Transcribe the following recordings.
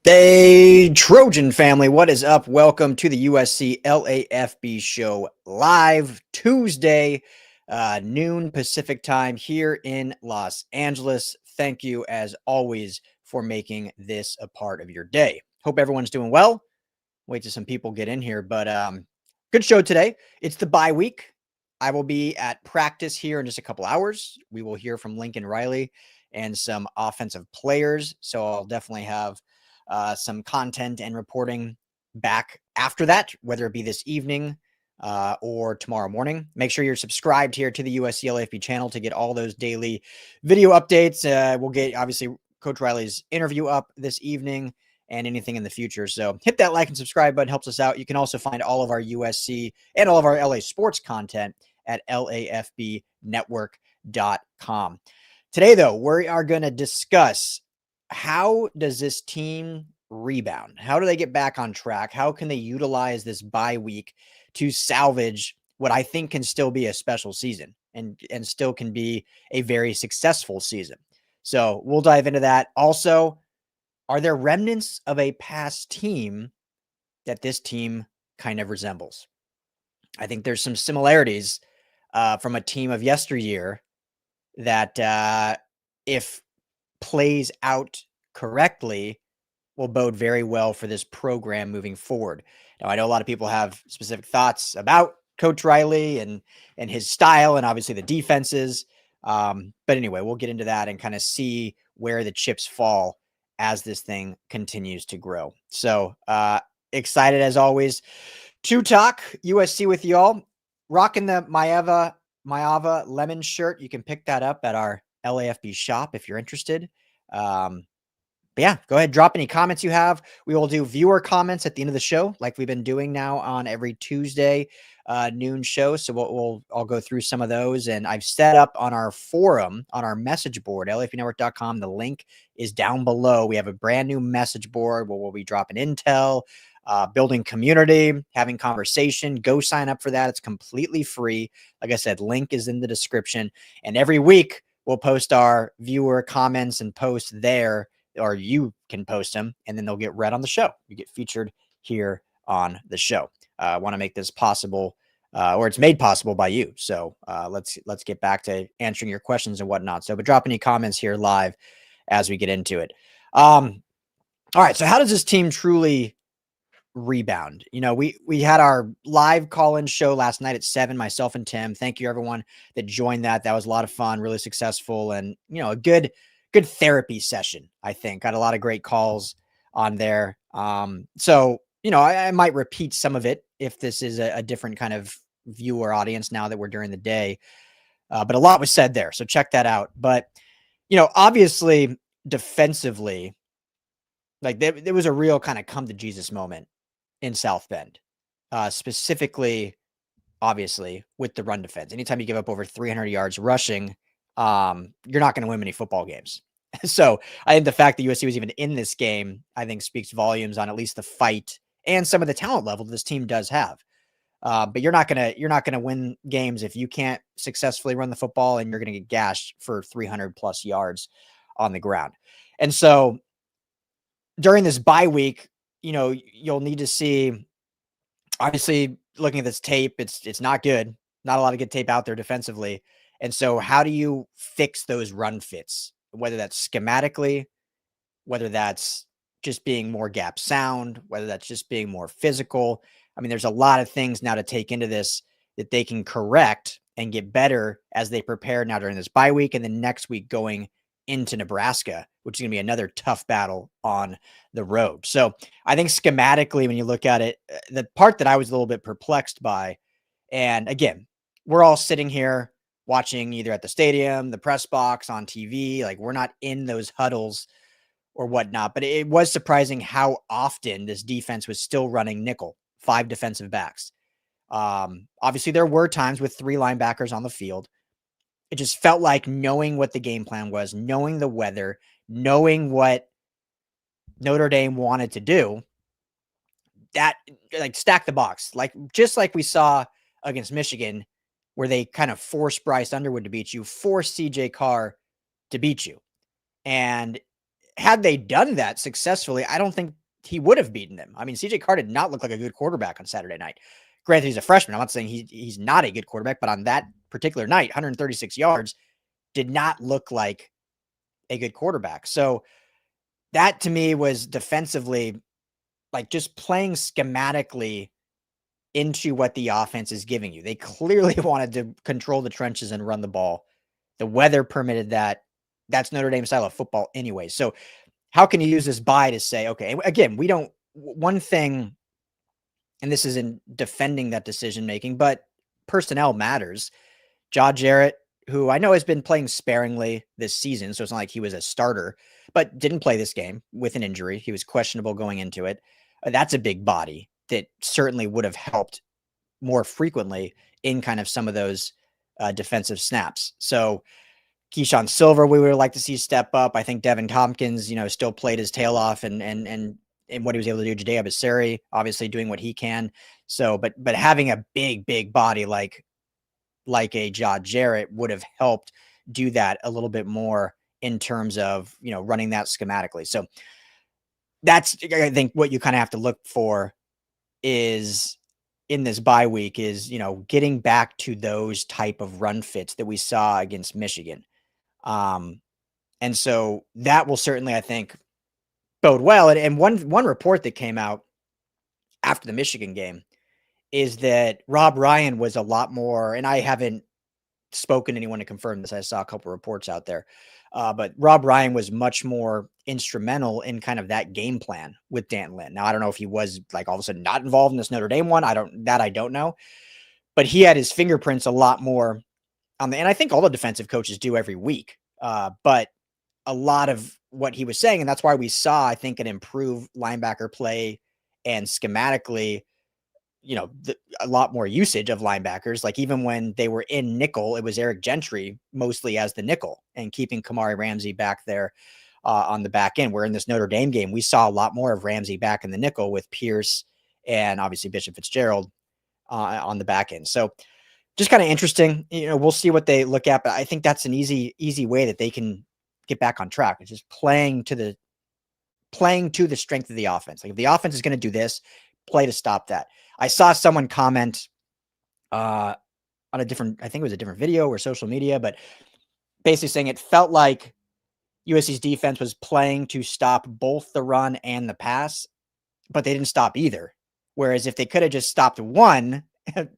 Hey, Trojan family, what is up? Welcome to the USC LAFB show live Tuesday, noon Pacific time here in Los Angeles. Thank you, as always, for making this a part of your day. Hope everyone's doing well. Wait till some people get in here, but good show today. It's the bye week. I will be at practice here in just a couple hours. We will hear from Lincoln Riley and some offensive players, so I'll definitely have some content and reporting back after that, whether it be this evening or tomorrow morning. Make sure you're subscribed here to the USC LAFB channel to get all those daily video updates. We'll get, obviously, Coach Riley's interview up this evening and anything in the future. So hit that like and subscribe button, helps us out. You can also find all of our USC and all of our LA sports content at lafbnetwork.com. Today, though, we are going to discuss how does this team rebound? How do they get back on track? How can they utilize this bye week to salvage what I think can still be a special season and still can be a very successful season? So we'll dive into that. Also, are there remnants of a past team that this team kind of resembles? I think there's some similarities from a team of yesteryear that if plays out correctly will bode very well for this program moving forward. Now, I know a lot of people have specific thoughts about Coach Riley and his style and obviously the defenses. But anyway, we'll get into that and kind of see where the chips fall as this thing continues to grow. So excited as always to talk USC with y'all. Rocking the Maeva lemon shirt. You can pick that up at our LAFB shop if you're interested. But yeah, go ahead, drop any comments you have. We will do viewer comments at the end of the show, like we've been doing now on every Tuesday noon show. So I'll go through some of those, and I've set up on our forum, on our message board, lafbnetwork.com. The link is down below. We have a brand new message board where we'll be dropping intel, building community, having conversation. Go sign up for that. It's completely free. Like I said, link is in the description. And every week we'll post our viewer comments and posts there, or you can post them, and then they'll get read on the show. You get featured here on the show. I want to make this possible, or it's made possible by you. So let's get back to answering your questions and whatnot. So, but drop any comments here live as we get into it. All right. So how does this team truly rebound? You know, we had our live call-in show last night at 7, myself and Tim. Thank you everyone that joined that. That was a lot of fun, really successful, and you know, a good therapy session. I think got a lot of great calls on there. So you know, I might repeat some of it if this is a different kind of viewer audience now that we're during the day. But a lot was said there, so check that out. But you know, obviously defensively, like there was a real kind of come to Jesus moment in South Bend, specifically, obviously, with the run defense. Anytime you give up over 300 yards rushing, you're not going to win many football games. So I think the fact that USC was even in this game, I think speaks volumes on at least the fight and some of the talent level this team does have. But you're not gonna win games if you can't successfully run the football, and you're gonna get gashed for 300 plus yards on the ground. And so during this bye week, you know, you'll need to see, obviously, looking at this tape, it's not good. Not a lot of good tape out there defensively. And so how do you fix those run fits? Whether that's schematically, whether that's just being more gap sound, whether that's just being more physical. I mean, there's a lot of things now to take into this that they can correct and get better as they prepare now during this bye week and then next week going into Nebraska, which is going to be another tough battle on the road. So I think schematically, when you look at it, the part that I was a little bit perplexed by, and again, we're all sitting here watching either at the stadium, the press box, on TV, like we're not in those huddles or whatnot, but it was surprising how often this defense was still running nickel, 5 defensive backs. Obviously there were times with 3 linebackers on the field. It just felt like, knowing what the game plan was, knowing the weather, knowing what Notre Dame wanted to do, that like stack the box, like just like we saw against Michigan, where they kind of forced Bryce Underwood to beat you, forced CJ Carr to beat you. And had they done that successfully, I don't think he would have beaten them. I mean, CJ Carr did not look like a good quarterback on Saturday night. Granted, he's a freshman. I'm not saying he's not a good quarterback, but on that particular night, 136 yards did not look like a good quarterback. So that to me was defensively like just playing schematically into what the offense is giving you. They clearly wanted to control the trenches and run the ball. The weather permitted that. That's Notre Dame style of football anyway. So how can you use this bye to say, okay, again, we don't, one thing, and this is in defending that decision making, but personnel matters. Josh Jarrett, who I know has been playing sparingly this season, so it's not like he was a starter, but didn't play this game with an injury. He was questionable going into it. That's a big body that certainly would have helped more frequently in kind of some of those defensive snaps. So Keyshawn Silver, we would like to see step up. I think Devin Tompkins, still played his tail off and what he was able to do. Judea Abasari, obviously doing what he can. So, but having a big body like a Josh Jarrett would have helped do that a little bit more in terms of, running that schematically. So that's, I think, what you kind of have to look for is in this bye week is, getting back to those type of run fits that we saw against Michigan. And so that will certainly, I think, bode well. And one report that came out after the Michigan game is that Rob Ryan was a lot more, and I haven't spoken to anyone to confirm this. I saw a couple of reports out there. But Rob Ryan was much more instrumental in kind of that game plan with Dan Lynn. Now, I don't know if he was like all of a sudden not involved in this Notre Dame one. I don't know. But he had his fingerprints a lot more on and I think all the defensive coaches do every week. But a lot of what he was saying, and that's why we saw, I think, an improved linebacker play and schematically, a lot more usage of linebackers. Like even when they were in nickel, it was Eric Gentry mostly as the nickel and keeping Kamari Ramsey back there on the back end. Where in this Notre Dame game, we saw a lot more of Ramsey back in the nickel with Pierce and obviously Bishop Fitzgerald on the back end. So just kind of interesting. We'll see what they look at, but I think that's an easy way that they can get back on track. It's just playing to the strength of the offense. Like if the offense is going to do this, play to stop that. I saw someone comment on I think it was a different video or social media, but basically saying it felt like USC's defense was playing to stop both the run and the pass, but they didn't stop either. Whereas if they could have just stopped one,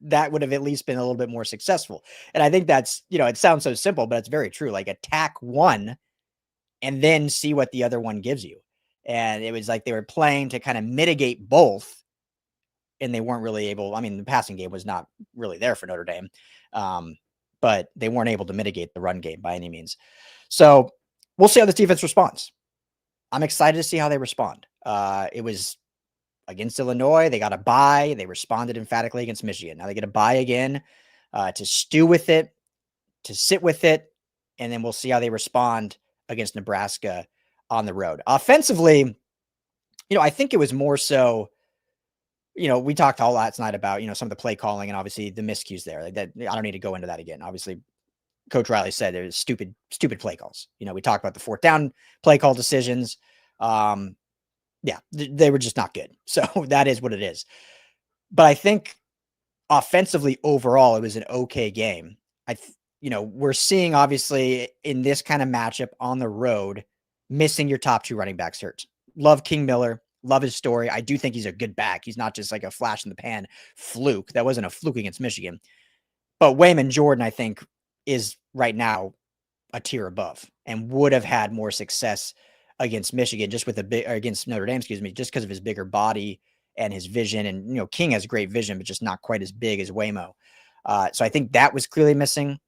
that would have at least been a little bit more successful. And I think that's, it sounds so simple, but it's very true. Like attack one and then see what the other one gives you. And it was like they were playing to kind of mitigate both, and they weren't really able. I mean, the passing game was not really there for Notre Dame, but they weren't able to mitigate the run game by any means. So we'll see how this defense responds. I'm excited to see how they respond. It was against Illinois. They got a bye. They responded emphatically against Michigan. Now they get a bye again to stew with it, to sit with it, and then we'll see how they respond against Nebraska on the road. Offensively, I think it was more so, we talked all last night about, some of the play calling and obviously the miscues there. Like that, I don't need to go into that again. Obviously, Coach Riley said there's stupid play calls. We talked about the fourth down play call decisions. They were just not good. So that is what it is. But I think offensively overall, it was an okay game. We're seeing obviously in this kind of matchup on the road, missing your top two running backs hurts. Love King Miller. Love his story. I do think he's a good back. He's not just like a flash in the pan fluke. That wasn't a fluke against Michigan. But Wayman Jordan, I think, is right now a tier above and would have had more success against Michigan, against Notre Dame, just because of his bigger body and his vision. And, King has great vision, but just not quite as big as Waymo. So I think that was clearly missing.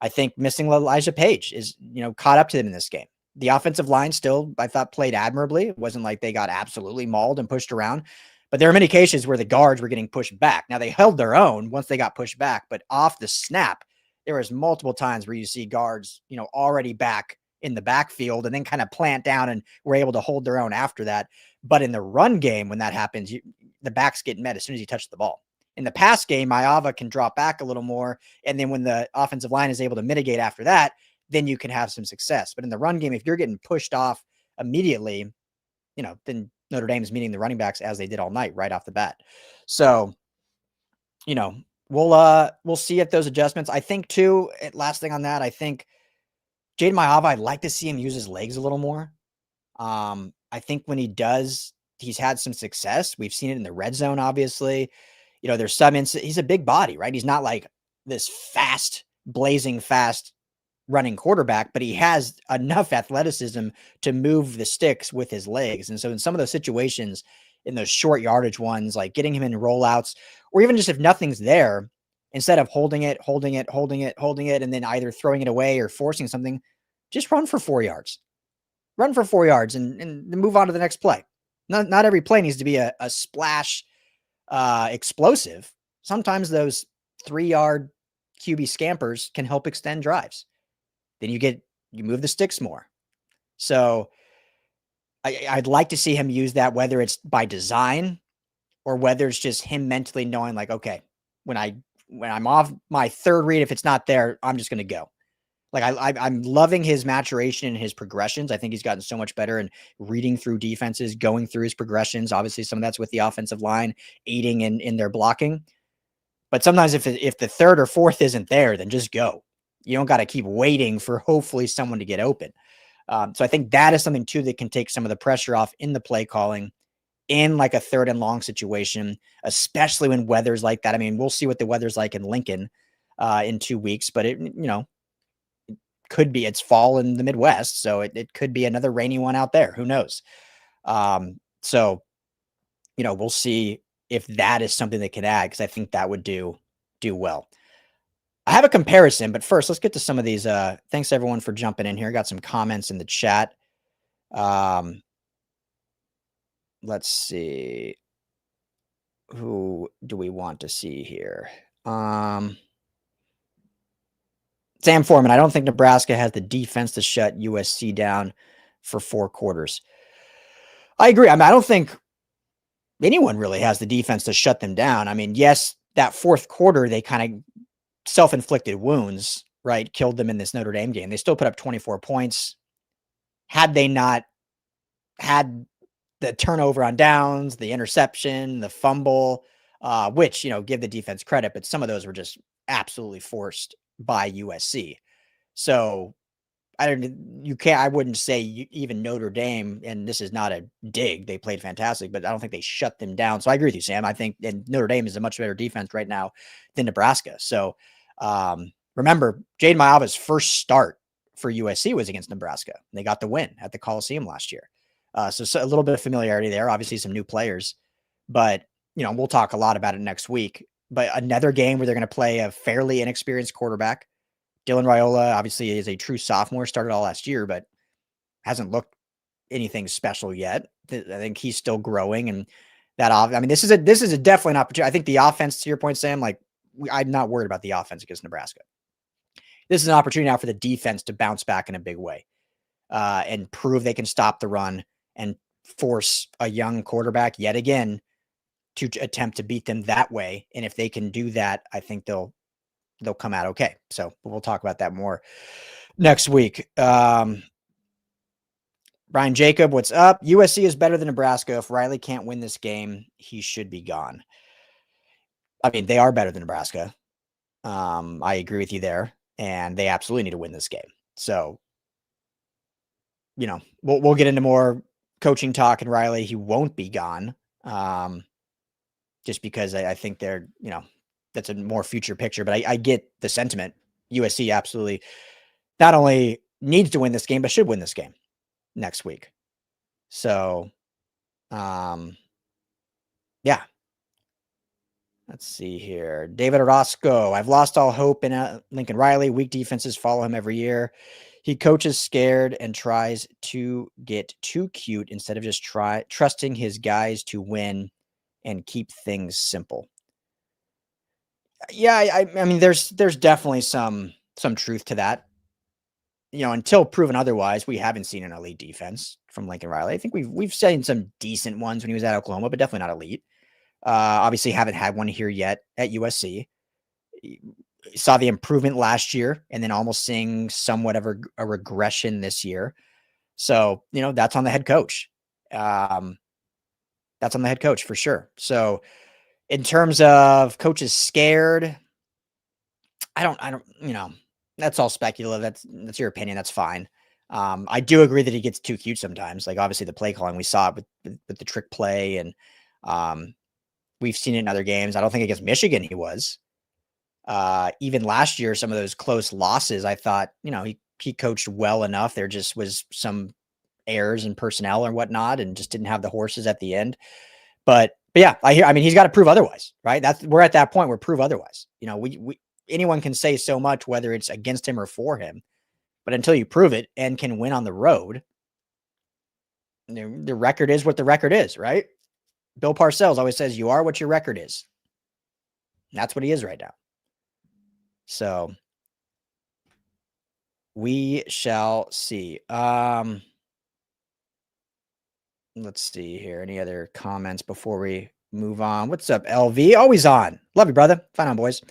I think missing Elijah Page is, caught up to them in this game. The offensive line still, I thought, played admirably. It wasn't like they got absolutely mauled and pushed around, but there are many cases where the guards were getting pushed back. Now they held their own once they got pushed back, but off the snap, there was multiple times where you see guards, already back in the backfield and then kind of plant down and were able to hold their own after that. But in the run game, when that happens, the backs get met as soon as you touch the ball. In the pass game, Maava can drop back a little more. And then when the offensive line is able to mitigate after that, then you can have some success. But in the run game, if you're getting pushed off immediately, then Notre Dame's meeting the running backs as they did all night right off the bat. So, we'll see if those adjustments. I think too, last thing on that, I think Jaden Mayava, I'd like to see him use his legs a little more. I think when he does, he's had some success. We've seen it in the red zone, obviously. There's some he's a big body, right? He's not like this blazing fast running quarterback, but he has enough athleticism to move the sticks with his legs. And so in some of those situations, in those short yardage ones, like getting him in rollouts, or even just if nothing's there, instead of holding it, and then either throwing it away or forcing something, just run for 4 yards. Run for 4 yards and move on to the next play. Not every play needs to be a splash explosive. Sometimes those 3-yard QB scampers can help extend drives. Then you move the sticks more. So I'd like to see him use that, whether it's by design or whether it's just him mentally knowing like, okay, when I'm off my third read, if it's not there, I'm just going to go. Like I'm loving his maturation and his progressions. I think he's gotten so much better in reading through defenses, going through his progressions. Obviously, some of that's with the offensive line aiding in their blocking. But sometimes if the third or fourth isn't there, then just go. You don't got to keep waiting for hopefully someone to get open. So I think that is something too that can take some of the pressure off in the play calling in like a 3rd and long situation, especially when weather's like that. I mean, we'll see what the weather's like in Lincoln in 2 weeks, but could be, it's fall in the Midwest, so it could be another rainy one out there. Who knows? So, we'll see if that is something that can add, because I think that would do well. I have a comparison, but first let's get to some of these. Thanks everyone for jumping in here. Got some comments in the chat. Let's see. Who do we want to see here? Sam Foreman, I don't think Nebraska has the defense to shut USC down for 4 quarters. I agree. I mean, I don't think anyone really has the defense to shut them down. I mean, yes, that 4th quarter, they kind of self-inflicted wounds, right? Killed them in this Notre Dame game. They still put up 24 points. Had they not had the turnover on downs, the interception, the fumble, which, give the defense credit, but some of those were just absolutely forced by USC. So I wouldn't say even Notre Dame, and this is not a dig, they played fantastic, but I don't think they shut them down. So I agree with you, Sam. I think and Notre Dame is a much better defense right now than Nebraska. So remember, Jaden Mayava's first start for USC was against Nebraska. They got the win at the Coliseum last year. So a little bit of familiarity there, obviously some new players, but we'll talk a lot about it next week. But another game where they're going to play a fairly inexperienced quarterback. Dylan Raiola obviously is a true sophomore, started all last year, but hasn't looked anything special yet. I think he's still growing, and this is definitely an opportunity. I think the offense, to your point, Sam, I'm not worried about the offense against Nebraska. This is an opportunity now for the defense to bounce back in a big way and prove they can stop the run and force a young quarterback yet again to attempt to beat them that way. And if they can do that, I think they'll come out okay. So we'll talk about that more next week. Brian Jacob, what's up? USC is better than Nebraska. If Riley can't win this game, he should be gone. I mean, they are better than Nebraska. I agree with you there, and they absolutely need to win this game. So, we'll get into more coaching talk, and Riley, he won't be gone. Just because I think they're, that's a more future picture, but I get the sentiment. USC absolutely not only needs to win this game, but should win this game next week. So, yeah. Let's see here. David Orozco. I've lost all hope in Lincoln Riley. Weak defenses follow him every year. He coaches scared and tries to get too cute instead of just trusting his guys to win and keep things simple. Yeah, I mean, there's definitely some truth to that. Until proven otherwise, we haven't seen an elite defense from Lincoln Riley. I think we've seen some decent ones when he was at Oklahoma, but definitely not elite. Obviously, haven't had one here yet at USC. Saw the improvement last year, and then almost seeing somewhat of a regression this year. So, that's on the head coach. That's on the head coach for sure. So, in terms of coaches scared, I don't, that's all speculative. That's your opinion. That's fine. I do agree that he gets too cute sometimes. Like obviously the play calling, we saw it with the trick play, and we've seen it in other games. I don't think against Michigan he was. Even last year, some of those close losses, I thought, he coached well enough. There just was some errors in personnel and whatnot, and just didn't have the horses at the end. But yeah, he's got to prove otherwise, right? We're at that point where prove otherwise. We anyone can say so much, whether it's against him or for him, but until you prove it and can win on the road, the record is what the record is, right? Bill Parcells always says, you are what your record is. And that's what he is right now. So we shall see. Let's see here. Any other comments before we move on? What's up, LV? Always on. Love you, brother. Fine on, boys.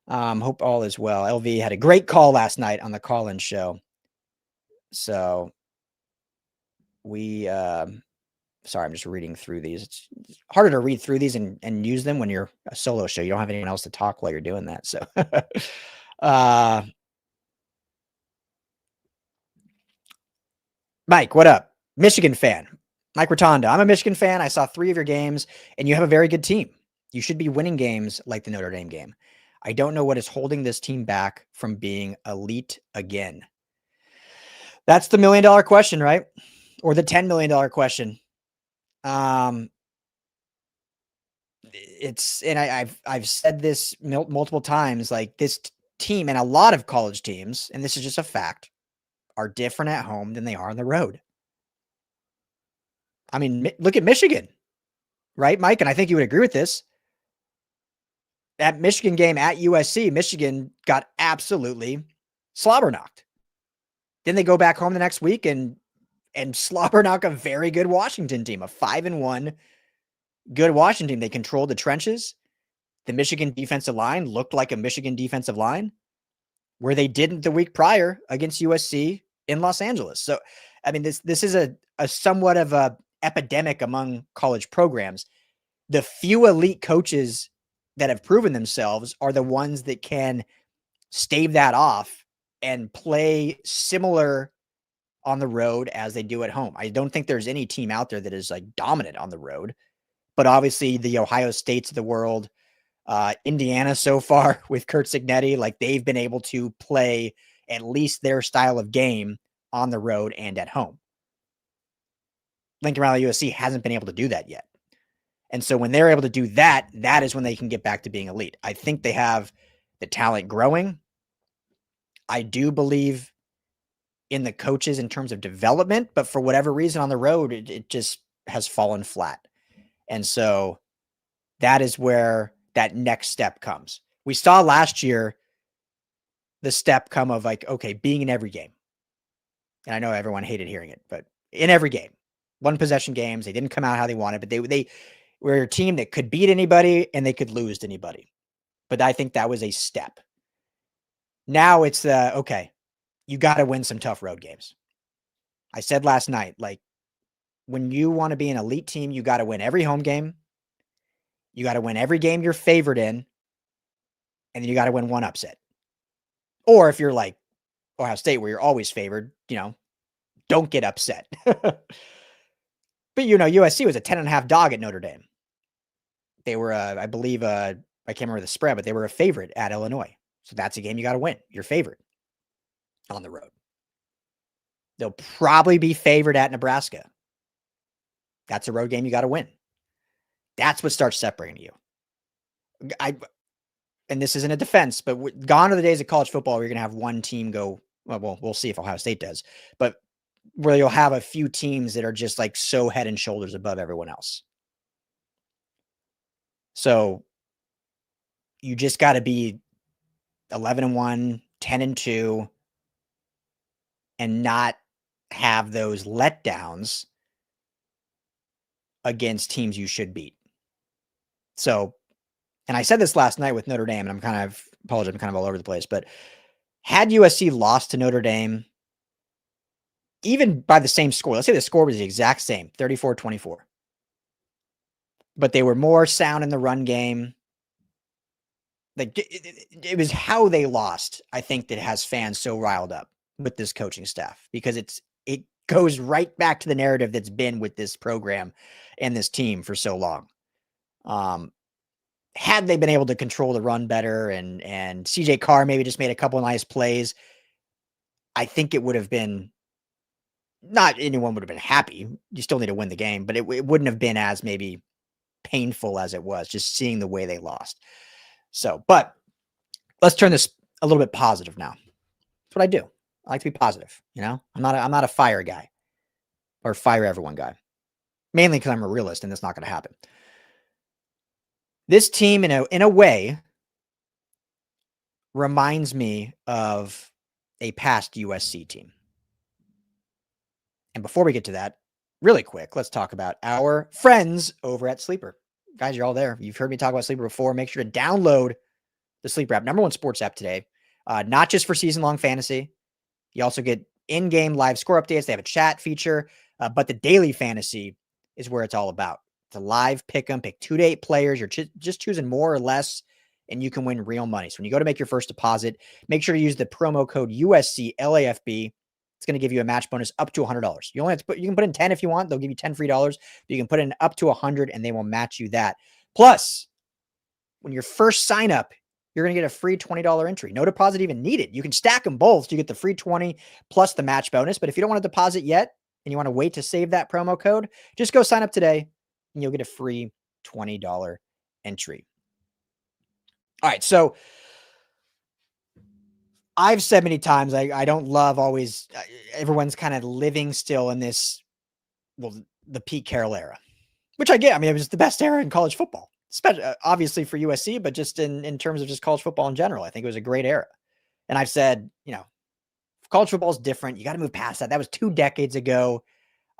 Hope all is well. LV had a great call last night on the call-in show. So we, sorry, I'm just reading through these. It's harder to read through these and use them when you're a solo show. You don't have anyone else to talk while you're doing that. So, Mike, what up? Michigan fan. Mike Rotondo. I'm a Michigan fan. I saw 3 of your games, and you have a very good team. You should be winning games like the Notre Dame game. I don't know what is holding this team back from being elite again. That's the $1 million question, right? Or the $10 million question. I've said this multiple times, like this team and a lot of college teams, and this is just a fact, are different at home than they are on the road. I mean, look at Michigan, right, Mike? And I think you would agree with this. That Michigan game at USC, Michigan got absolutely slobber knocked. Then they go back home the next week and slobber knock a very good Washington team, a 5-1 good Washington team. They controlled the trenches. The Michigan defensive line looked like a Michigan defensive line, where they didn't the week prior against USC in Los Angeles. So, I mean, this is a somewhat of a epidemic among college programs. The few elite coaches that have proven themselves are the ones that can stave that off and play similar on the road as they do at home. I don't think there's any team out there that is like dominant on the road, but obviously the Ohio States of the world, Indiana so far with Kurt Signetti, like they've been able to play at least their style of game on the road and at home. Lincoln Riley USC hasn't been able to do that yet. And so when they're able to do that, that is when they can get back to being elite. I think they have the talent growing. I do believe in the coaches in terms of development, but for whatever reason on the road, it just has fallen flat. And so that is where that next step comes. We saw last year the step come of like, okay, being in every game. And I know everyone hated hearing it, but in every game, 1 possession games, they didn't come out how they wanted, but they were a team that could beat anybody and they could lose to anybody. But I think that was a step. Now it's okay, you got to win some tough road games. I said last night, like when you want to be an elite team, you got to win every home game. You got to win every game you're favored in. And then you got to win 1 upset. Or if you're like Ohio State, where you're always favored, don't get upset. But, USC was a 10.5 dog at Notre Dame. They were, I believe, I can't remember the spread, but they were a favorite at Illinois. So that's a game you got to win. You're favored on the road. They'll probably be favored at Nebraska. That's a road game you got to win. That's what starts separating you. And this isn't a defense, but gone are the days of college football where you're going to have one team go, well, we'll see if Ohio State does, but where you'll have a few teams that are just like so head and shoulders above everyone else. So you just got to be 11-1, 10-2, and not have those letdowns against teams you should beat. So, and I said this last night with Notre Dame, and I'm kind of all over the place, but had USC lost to Notre Dame even by the same score. Let's say the score was the exact same, 34-24. But they were more sound in the run game. Like it was how they lost, I think, that has fans so riled up with this coaching staff, because it goes right back to the narrative that's been with this program and this team for so long. Had they been able to control the run better and CJ Carr maybe just made a couple of nice plays, I think it would have been, not anyone would have been happy. You still need to win the game, but it wouldn't have been as maybe painful as it was just seeing the way they lost. So, but let's turn this a little bit positive now. That's what I do. I like to be positive. I'm not a fire guy or fire everyone guy, mainly because I'm a realist and that's not going to happen. This team, in a way, reminds me of a past USC team. And before we get to that, really quick, let's talk about our friends over at Sleeper. Guys, you're all there. You've heard me talk about Sleeper before. Make sure to download the Sleeper app, #1 sports app today. Not just for season-long fantasy. You also get in-game live score updates. They have a chat feature, but the daily fantasy is where it's all about. It's a live pick 'em, pick 2 to 8 players. You're just choosing more or less, and you can win real money. So when you go to make your first deposit, make sure to use the promo code USC LAFB. It's going to give you a match bonus up to $100. You can put in 10 if you want. They'll give you 10 free dollars. You can put in up to 100 and they will match you that. Plus, when your first sign up, you're going to get a free $20 entry. No deposit even needed. You can stack them both. So you get the free 20 plus the match bonus. But if you don't want to deposit yet and you want to wait to save that promo code, just go sign up today and you'll get a free $20 entry. All right. So I've said many times, I don't love always, everyone's kind of living still in this, the Pete Carroll era, which I get. I mean, it was the best era in college football, especially obviously for USC, but just in terms of just college football in general, I think it was a great era. And I've said, college football is different. You got to move past that. That was 2 decades ago.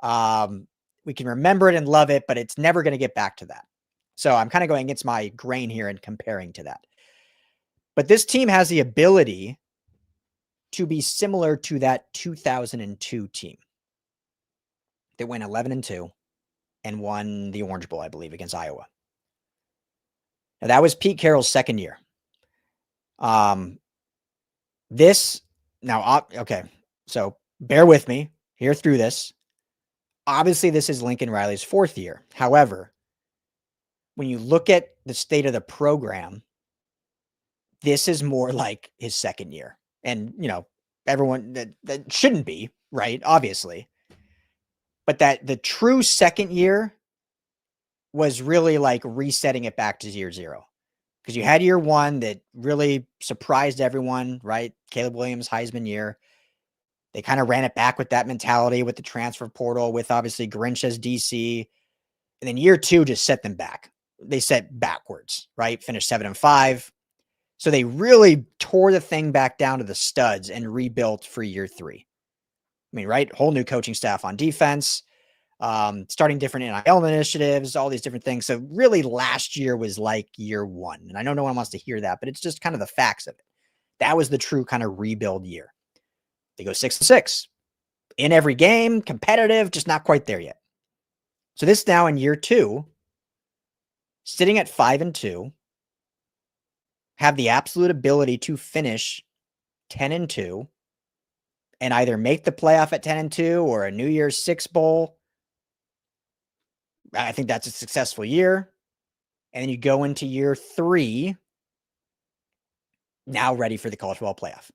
We can remember it and love it, but it's never going to get back to that. So I'm kind of going against my grain here and comparing to that. But this team has the ability to be similar to that 2002 team that went 11-2 and won the Orange Bowl, I believe, against Iowa. Now, that was Pete Carroll's second year. Okay, so bear with me here through this. Obviously, this is Lincoln Riley's 4th year. However, when you look at the state of the program, this is more like his second year. And, everyone that shouldn't be, right? Obviously. But that the true second year was really like resetting it back to year 0. Because you had year 1 that really surprised everyone, right? Caleb Williams, Heisman year. They kind of ran it back with that mentality, with the transfer portal, with obviously Grinch as DC. And then year 2 just set them back. They set backwards, right? Finished 7-5. So they really tore the thing back down to the studs and rebuilt for year 3. I mean, right? Whole new coaching staff on defense, starting different NIL initiatives, all these different things. So really last year was like year 1. And I know no one wants to hear that, but it's just kind of the facts of it. That was the true kind of rebuild year. They go 6-6 in every game, competitive, just not quite there yet. So this now in year 2, sitting at 5-2, have the absolute ability to finish 10-2 and either make the playoff at 10-2 or a New Year's 6 bowl. I think that's a successful year. And then you go into year 3, now ready for the college football playoff.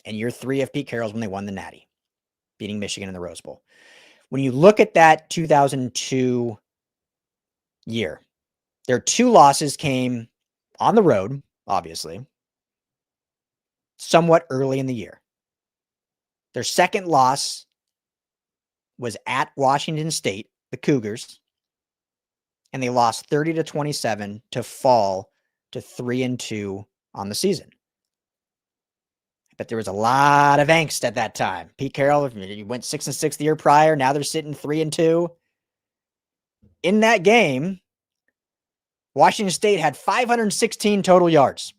And year 3 of Pete Carroll's when they won the Natty, beating Michigan in the Rose Bowl. When you look at that 2002 year, their 2 losses came on the road, obviously, somewhat early in the year. Their second loss was at Washington State, the Cougars, and they lost 30-27 to fall to 3-2 on the season. But there was a lot of angst at that time. Pete Carroll, he went 6-6 the year prior. Now they're sitting 3-2. In that game, Washington State had 516 total yards.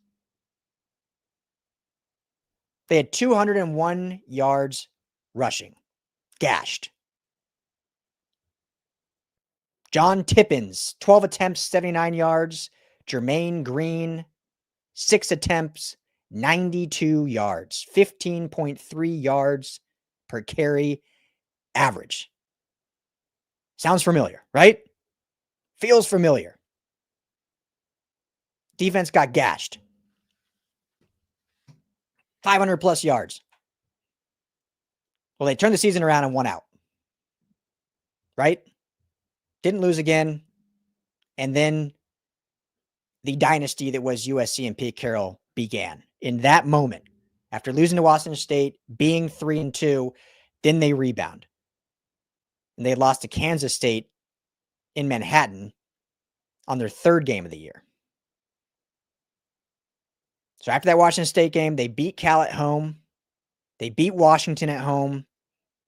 They had 201 yards rushing. gashed. John Tippins, 12 attempts, 79 yards. Jermaine Green, 6 attempts, 92 yards, 15.3 yards per carry average. Sounds familiar, right? Feels familiar. Defense got gashed. 500 plus yards. Well, they turned the season around and won out. Right? Didn't lose again. And then the dynasty that was USC and Pete Carroll began. In that moment, after losing to Washington State, being 3-2, then they rebound. And they lost to Kansas State in Manhattan on their third game of the year. So after that Washington State game, they beat Cal at home. They beat Washington at home.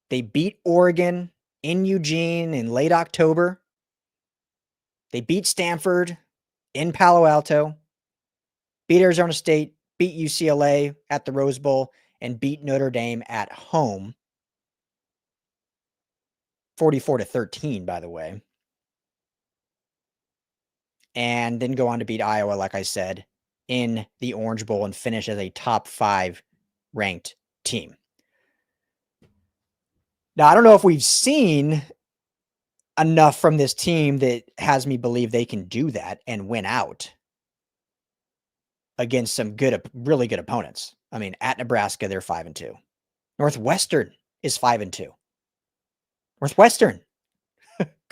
They beat Oregon in Eugene in late October. They beat Stanford in Palo Alto, beat Arizona State, beat UCLA at the Rose Bowl, and beat Notre Dame at home. 44-13, by the way. And then go on to beat Iowa, like I said, in the Orange Bowl and finish as a top 5 ranked team. Now, I don't know if we've seen enough from this team that has me believe they can do that and win out against some really good opponents. I mean, at Nebraska, they're 5-2. Northwestern is 5-2. Northwestern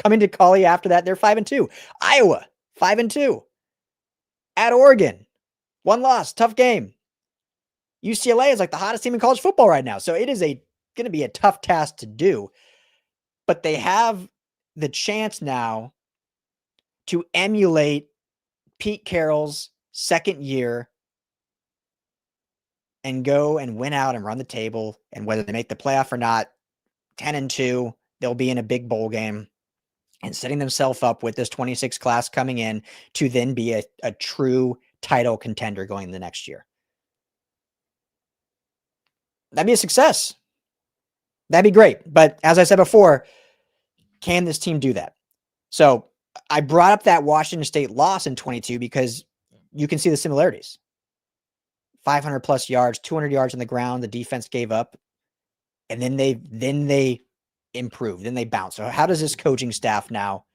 coming to Collie after that, they're 5-2. Iowa, 5-2. At Oregon, 1 loss, tough game. UCLA is like the hottest team in college football right now. So it is going to be a tough task to do. But they have the chance now to emulate Pete Carroll's second year and go and win out and run the table. And whether they make the playoff or not, 10-2, they'll be in a big bowl game and setting themselves up with this 26 class coming in to then be a true title contender going the next year. That'd be a success. That'd be great. But as I said before, can this team do that? So I brought up that Washington State loss in 22 because you can see the similarities. 500 plus yards, 200 yards on the ground. The defense gave up, and then they improved. Then they bounced. So how does this coaching staff now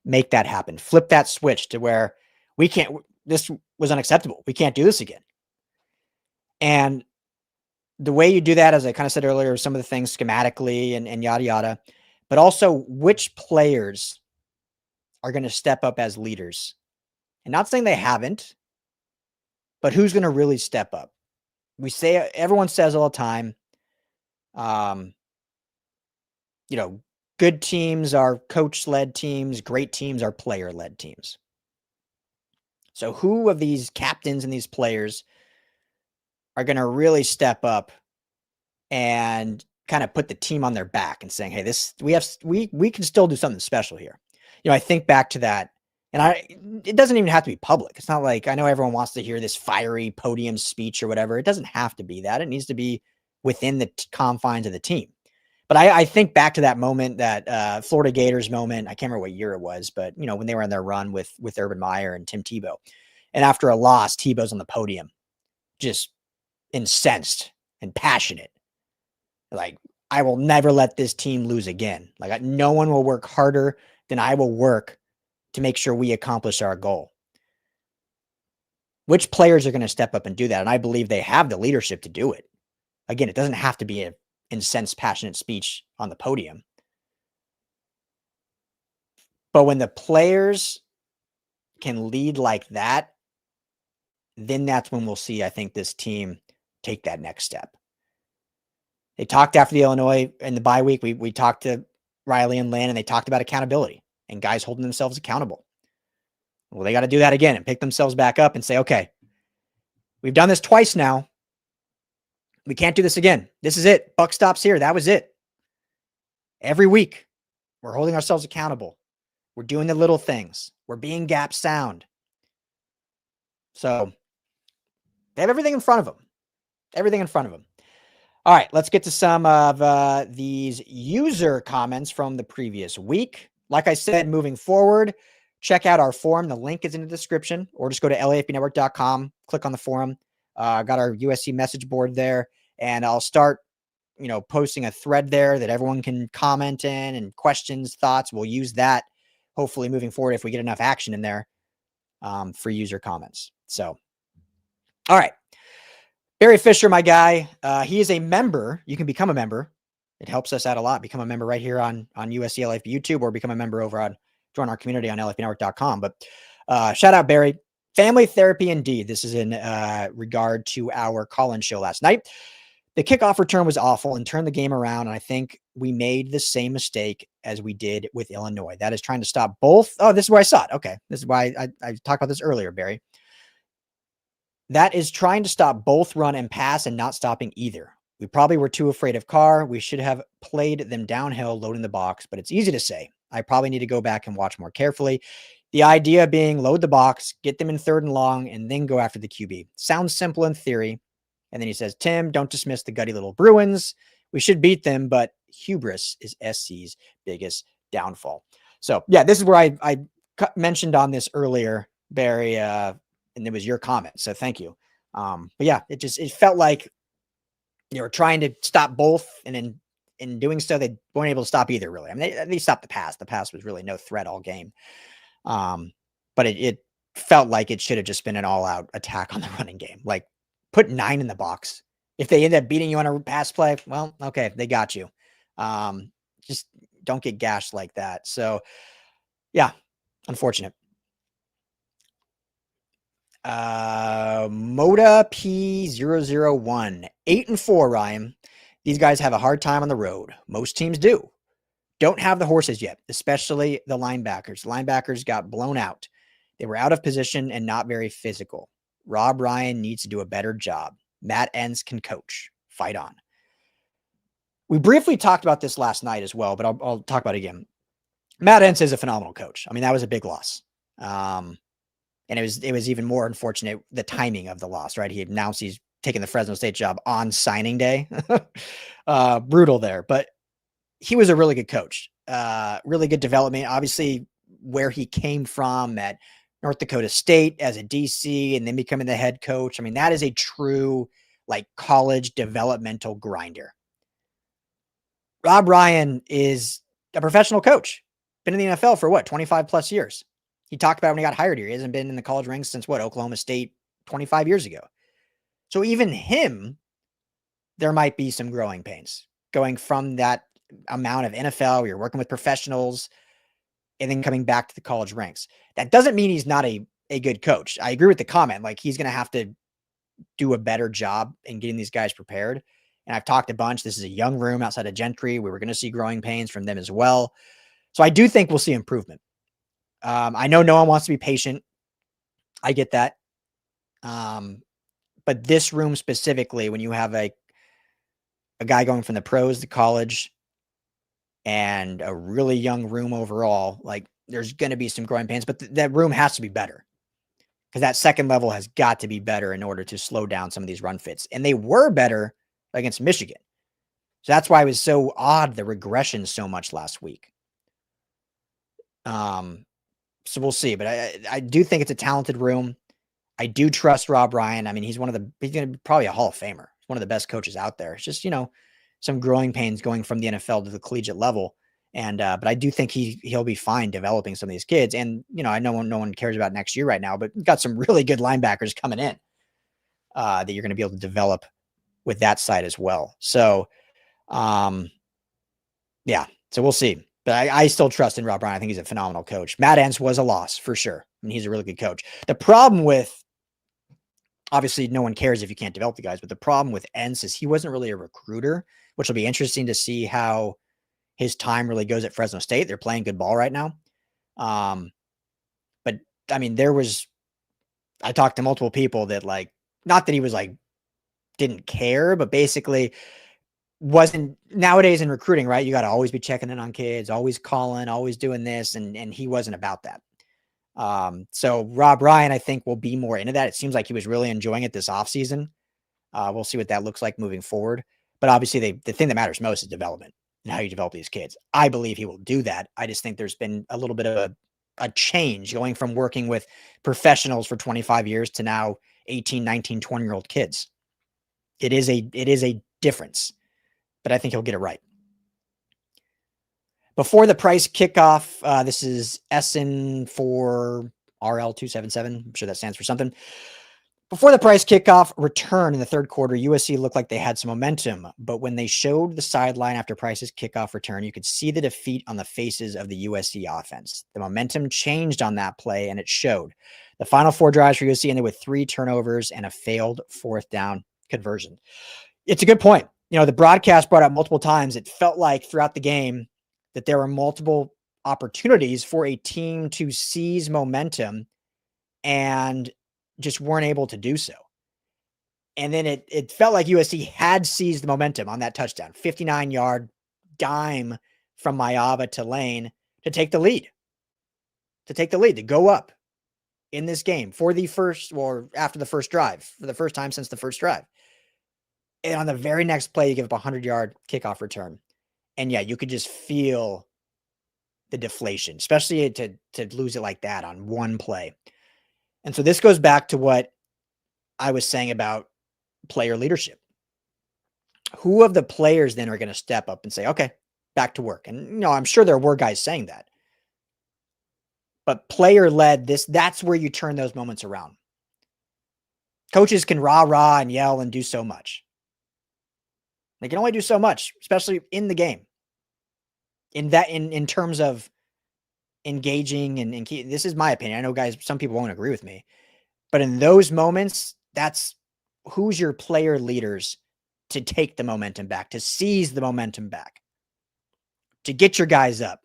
make that happen? Flip that switch to where this was unacceptable. We can't do this again. And the way you do that, as I kind of said earlier, some of the things schematically and yada, yada, but also which players are going to step up as leaders. And not saying they haven't, but who's going to really step up? Everyone says all the time, good teams are coach-led teams, great teams are player-led teams. So who of these captains and these players are going to really step up and kind of put the team on their back and saying, hey, we can still do something special here. I think back to that, and it doesn't even have to be public. It's not like, I know everyone wants to hear this fiery podium speech or whatever. It doesn't have to be that. It needs to be within the confines of the team. But I think back to that moment, that Florida Gators moment. I can't remember what year it was, but when they were on their run with Urban Meyer and Tim Tebow, and after a loss, Tebow's on the podium, just incensed and passionate. Like, I will never let this team lose again. Like, no one will work harder than I will work to make sure we accomplish our goal. Which players are going to step up and do that? And I believe they have the leadership to do it. Again, it doesn't have to be an incensed, passionate speech on the podium. But when the players can lead like that, then that's when we'll see, I think, this team take that next step. They talked after the Illinois in the bye week. We talked to Riley and Lynn, and they talked about accountability and guys holding themselves accountable. Well, they got to do that again and pick themselves back up and say, okay, we've done this twice now. We can't do this again. This is it. Buck stops here. That was it. Every week, we're holding ourselves accountable. We're doing the little things. We're being gap sound. So they have everything in front of them. Everything in front of them. All right, let's get to some of these user comments from the previous week. Like I said, moving forward, check out our forum. The link is in the description, or just go to LAFBnetwork.com, click on the forum. Got our USC message board there, and I'll start, posting a thread there that everyone can comment in and questions, thoughts. We'll use that hopefully moving forward if we get enough action in there for user comments. So, all right. Barry Fisher, my guy, he is a member. You can become a member. It helps us out a lot. Become a member right here on USC LAFB YouTube, or become a member over on join our community on LAFBnetwork.com. But shout out, Barry. Family therapy indeed. This is in regard to our call-in show last night. The kickoff return was awful and turned the game around. And I think we made the same mistake as we did with Illinois. That is trying to stop both. Oh, this is where I saw it. Okay. This is why I talked about this earlier, Barry. That is trying to stop both run and pass and not stopping either. We probably were too afraid of Carr. We should have played them downhill, loading the box, but it's easy to say. I probably need to go back and watch more carefully. The idea being load the box, get them in 3rd and long, and then go after the QB. Sounds simple in theory. And then he says, Tim, don't dismiss the gutty little Bruins. We should beat them, but hubris is SC's biggest downfall. So, yeah, this is where I mentioned on this earlier, Barry, and it was your comment. So thank you. But yeah, it felt like they were trying to stop both. And in doing so, they weren't able to stop either, really. I mean, they stopped the pass. The pass was really no threat all game. But it felt like it should have just been an all-out attack on the running game. Like, put 9 in the box. If they end up beating you on a pass play, well, okay, they got you. Just don't get gashed like that. So, yeah, unfortunate. Moda P001, 8-4, Ryan. These guys have a hard time on the road. Most teams do. Don't have the horses yet, especially the linebackers. Linebackers got blown out. They were out of position and not very physical. Rob Ryan needs to do a better job. Matt Entz can coach. Fight on. We briefly talked about this last night as well, but I'll talk about it again. Matt Entz is a phenomenal coach. I mean, that was a big loss. And it was even more unfortunate, the timing of the loss, right? He announced he's taking the Fresno State job on signing day. Brutal there, but he was a really good coach. Really good development. Obviously, where he came from at North Dakota State as a DC and then becoming the head coach. I mean, that is a true like college developmental grinder. Rob Ryan is a professional coach. Been in the NFL for 25 plus years. He talked about when he got hired here. He hasn't been in the college ranks since Oklahoma State 25 years ago. So even him, there might be some growing pains going from that amount of NFL where you're working with professionals and then coming back to the college ranks. That doesn't mean he's not a good coach. I agree with the comment. Like, he's going to have to do a better job in getting these guys prepared. And I've talked a bunch. This is a young room outside of Gentry. We were going to see growing pains from them as well. So I do think we'll see improvement. I know no one wants to be patient. I get that. But this room specifically, when you have a guy going from the pros to college and a really young room overall, like, there's going to be some growing pains, but that room has to be better because that second level has got to be better in order to slow down some of these run fits. And they were better against Michigan. So that's why it was so odd, the regression so much last week. So we'll see, but I do think it's a talented room. I do trust Rob Ryan. I mean, he's going to be probably a Hall of Famer. He's one of the best coaches out there. It's just, some growing pains going from the NFL to the collegiate level. And, but I do think he'll be fine developing some of these kids. And, I know no one cares about next year right now, but we've got some really good linebackers coming in that you're going to be able to develop with that side as well. So, yeah, so we'll see. But I still trust in Rob Ryan. I think he's a phenomenal coach. Matt Entz was a loss for sure. I mean, he's a really good coach. The problem with, obviously, no one cares if you can't develop the guys, but the problem with Entz is he wasn't really a recruiter, which will be interesting to see how his time really goes at Fresno State. They're playing good ball right now. But I mean, I talked to multiple people that, like, not that he was like, didn't care, but basically wasn't. Nowadays in recruiting, right? You got to always be checking in on kids, always calling, always doing this. And he wasn't about that. So Rob Ryan, I think, will be more into that. It seems like he was really enjoying it this offseason. We'll see what that looks like moving forward. But obviously, the thing that matters most is development and how you develop these kids. I believe he will do that. I just think there's been a little bit of a change going from working with professionals for 25 years to now 18, 19, 20-year-old kids. It is a difference, but I think he'll get it right. Before the price kickoff, this is SN for RL277. I'm sure that stands for something. Before the price kickoff return in the third quarter, USC looked like they had some momentum, but when they showed the sideline after Price's kickoff return, you could see the defeat on the faces of the USC offense. The momentum changed on that play, and it showed. The final 4 drives for USC ended with 3 turnovers and a failed 4th down conversion. It's a good point. The broadcast brought up multiple times. It felt like throughout the game that there were multiple opportunities for a team to seize momentum and just weren't able to do so. And then it felt like USC had seized the momentum on that touchdown, 59-yard dime from Mayava to Lane to take the lead, to go up in this game for the first, or after the first drive, for the first time since the first drive. And on the very next play, you give up a 100-yard kickoff return. And yeah, you could just feel the deflation, especially to lose it like that on one play. And so this goes back to what I was saying about player leadership. Who of the players then are going to step up and say, okay, back to work? And, I'm sure there were guys saying that. But player-led, that's where you turn those moments around. Coaches can rah-rah and yell and do so much. They can only do so much, especially in the game. In terms of engaging and this is my opinion. I know some people won't agree with me, but in those moments, that's who's your player leaders to take the momentum back, to seize the momentum back, to get your guys up.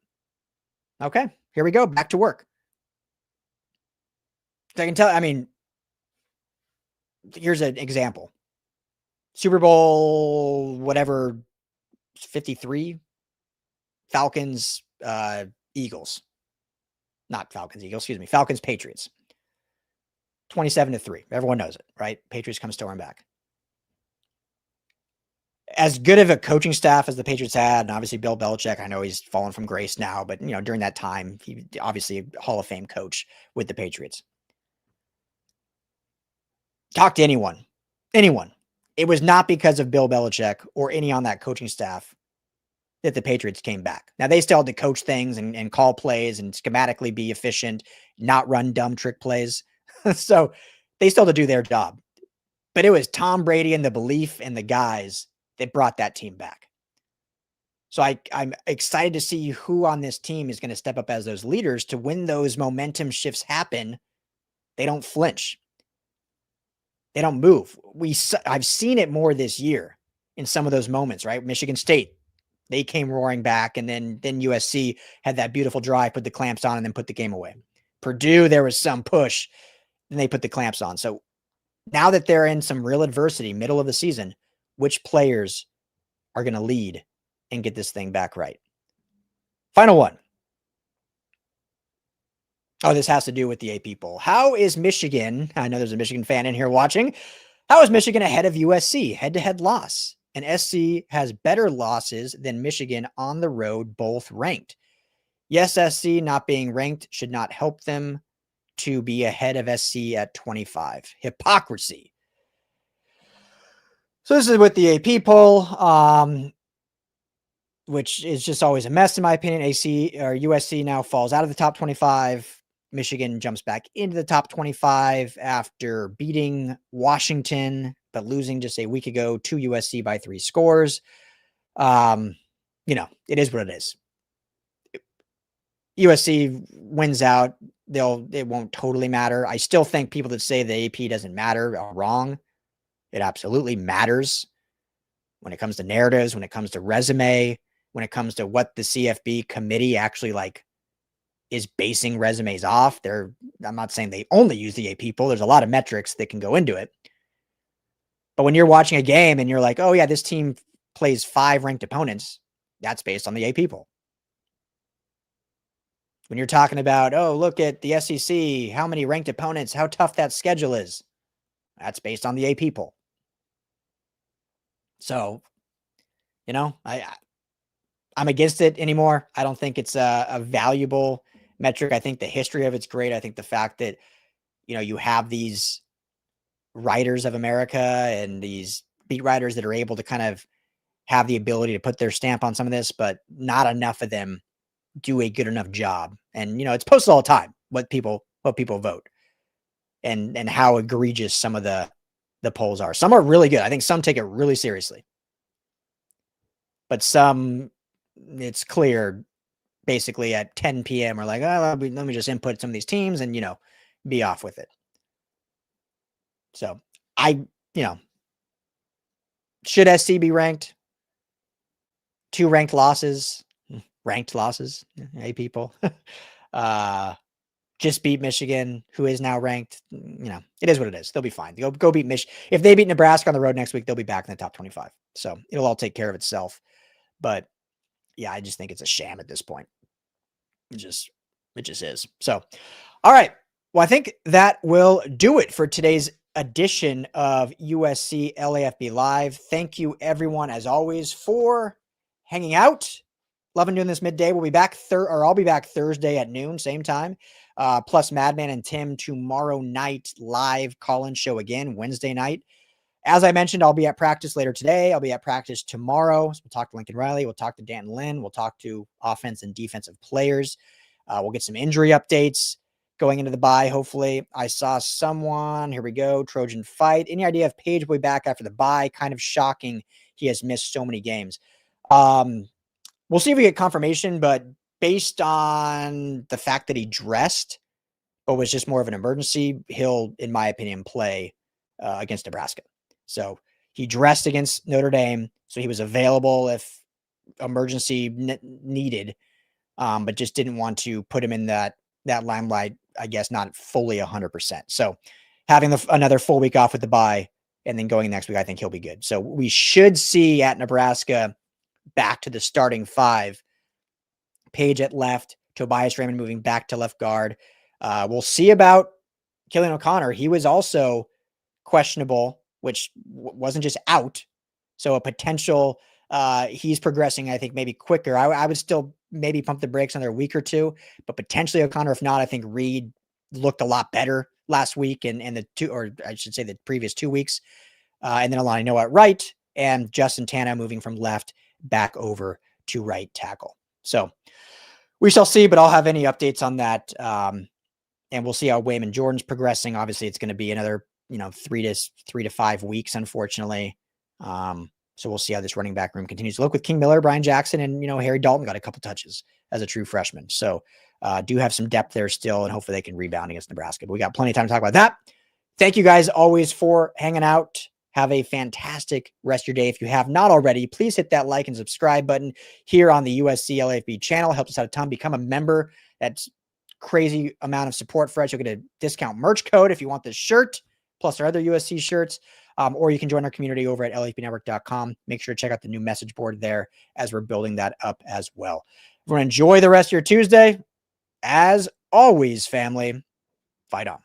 Okay, here we go. Back to work. So I can tell, here's an example. Super Bowl, whatever, 53, Falcons, Eagles. Not Falcons, Eagles, excuse me. Falcons, Patriots. 27-3. Everyone knows it, right? Patriots come storming back. As good of a coaching staff as the Patriots had, and obviously Bill Belichick, I know he's fallen from grace now, but during that time, he obviously a Hall of Fame coach with the Patriots. Talk to anyone. It was not because of Bill Belichick or any on that coaching staff that the Patriots came back. Now, they still had to coach things and call plays and schematically be efficient, not run dumb trick plays. So they still had to do their job. But it was Tom Brady and the belief and the guys that brought that team back. So I'm excited to see who on this team is going to step up as those leaders to when those momentum shifts happen. They don't flinch. They don't move. I've seen it more this year in some of those moments, right? Michigan State, they came roaring back, and then USC had that beautiful drive, put the clamps on, and then put the game away. Purdue, there was some push, and they put the clamps on. So now that they're in some real adversity, middle of the season, which players are going to lead and get this thing back right? Final one. Oh, this has to do with the AP poll. How is Michigan? I know there's a Michigan fan in here watching. How is Michigan ahead of USC? Head-to-head loss. And SC has better losses than Michigan on the road, both ranked. Yes, SC not being ranked should not help them to be ahead of SC at 25. Hypocrisy. So this is with the AP poll, which is just always a mess in my opinion. USC now falls out of the top 25. Michigan jumps back into the top 25 after beating Washington, but losing just a week ago to USC by 3 scores. It is what it is. USC wins out. It won't totally matter. I still think people that say the AP doesn't matter are wrong. It absolutely matters when it comes to narratives, when it comes to resume, when it comes to what the CFB committee actually is basing resumes off. I'm not saying they only use the AP poll. There's a lot of metrics that can go into it. But when you're watching a game and you're like, oh yeah, this team plays 5 ranked opponents, that's based on the AP poll. When you're talking about, oh, look at the SEC, how many ranked opponents, how tough that schedule is, that's based on the AP poll. So I'm against it anymore. I don't think it's a valuable metric. I think the history of it's great. I think the fact that, you have these writers of America and these beat writers that are able to kind of have the ability to put their stamp on some of this, but not enough of them do a good enough job. And, it's posted all the time, what people vote and how egregious some of the polls are. Some are really good. I think some take it really seriously, but some, it's clear basically at 10 PM we're like, oh, let me just input some of these teams and, be off with it. So should SC be ranked? 2 ranked losses, hey people, just beat Michigan, who is now ranked. It is what it is. They'll be fine. Go beat Michigan. If they beat Nebraska on the road next week, they'll be back in the top 25. So it'll all take care of itself. But yeah, I just think it's a sham at this point. It just is. So, all right. Well, I think that will do it for today's edition of USC LAFB Live. Thank you, everyone, as always, for hanging out. Loving doing this midday. We'll be back I'll be back Thursday at noon, same time. Plus Madman and Tim tomorrow night live call-in show again, Wednesday night. As I mentioned, I'll be at practice later today. I'll be at practice tomorrow. So we'll talk to Lincoln Riley. We'll talk to Danton Lynn. We'll talk to offense and defensive players. We'll get some injury updates going into the bye, hopefully. I saw someone, here we go, Trojan fight. Any idea if Page will be back after the bye? Kind of shocking. He has missed so many games. We'll see if we get confirmation, but based on the fact that he dressed, but was just more of an emergency, he'll, in my opinion, play against Nebraska. So he dressed against Notre Dame, so he was available if emergency needed, but just didn't want to put him in that limelight, I guess, not fully 100%. So having another full week off with the bye and then going next week, I think he'll be good. So we should see at Nebraska back to the starting 5. Page at left, Tobias Raymond moving back to left guard. We'll see about Killian O'Connor. He was also questionable, which wasn't just out. So a potential, he's progressing, I think, maybe quicker. I would still maybe pump the brakes another week or two, but potentially O'Connor. If not, I think Reed looked a lot better last week and the previous 2 weeks. And then Alani Noah at right and Justin Tana moving from left back over to right tackle. So we shall see, but I'll have any updates on that. And we'll see how Wayman Jordan's progressing. Obviously, it's going to be another, 3 to 5 weeks, unfortunately. So we'll see how this running back room continues to look with King Miller, Brian Jackson, and, Harry Dalton got a couple touches as a true freshman. So do have some depth there still, and hopefully they can rebound against Nebraska. But we got plenty of time to talk about that. Thank you guys always for hanging out. Have a fantastic rest of your day. If you have not already, please hit that like and subscribe button here on the USC LAFB channel. Helps us out a ton. Become a member. That's crazy amount of support for us. You'll get a discount merch code if you want this shirt, plus our other USC shirts. Or you can join our community over at lafbnetwork.com. Make sure to check out the new message board there as we're building that up as well. Everyone enjoy the rest of your Tuesday. As always, family, fight on.